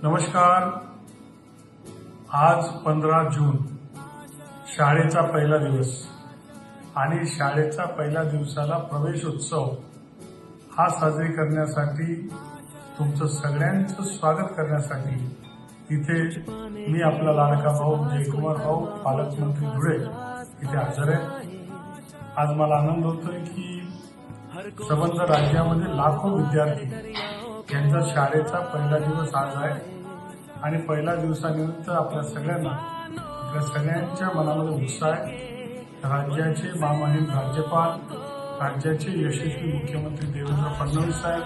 नमस्कार. आज 15 जून शाळेचा पहिला दिवस आणि शाळेचा पहिल्या दिवसाला प्रवेश उत्सव हा साजरी करण्यासाठी तुमचं सगळ्यांचं स्वागत करण्यासाठी इथे मी आपला लाडका भाऊ जयकुमार भाऊ पालकमंत्री धुळे इथे हजर आहे. आज मला आनंद होतोय की संबंध राज्यामध्ये लाखो विद्यार्थी यांचा शाळेचा पहिला दिवस आज आहे आणि पहिल्या दिवसानिमित्त आपल्या सगळ्यांच्या मनामध्ये उत्साह आहे. राज्याचे महामहिम राज्यपाल, राज्याचे यशस्वी मुख्यमंत्री देवेंद्र फडणवीस साहेब,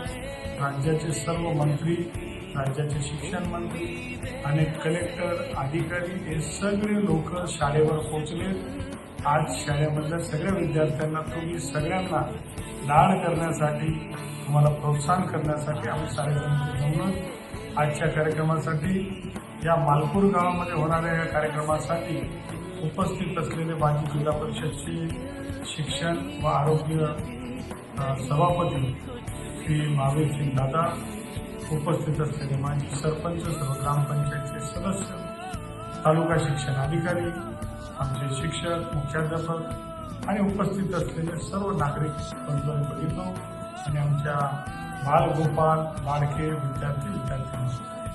राज्याचे सर्व मंत्री, राज्याचे शिक्षण मंत्री आणि कलेक्टर, अधिकारी हे सगळे लोक शाळेवर पोहोचले. आज शाळेमधल्या सगळ्या विद्यार्थ्यांना तुम्ही सगळ्यांना लाड करण्यासाठी, तुम्हाला प्रोत्साहन करण्यासाठी आम्ही शाळेमध्ये जमलो. आजच्या कार्यक्रमासाठी या मालपूर गावामध्ये होणाऱ्या या कार्यक्रमासाठी उपस्थित असलेले माजी जिल्हा परिषदचे शिक्षण व आरोग्य सभापती श्री महावीर सिंग दादा, उपस्थित असलेले माजी सरपंच, सर्व ग्रामपंचायतचे सदस्य, तालुका शिक्षण अधिकारी, आमचे शिक्षक, मुख्याध्यापक आणि उपस्थित असलेले सर्व नागरिक बंधू बघितलो आणि आमच्या बालगोपाल लाडके विद्यार्थी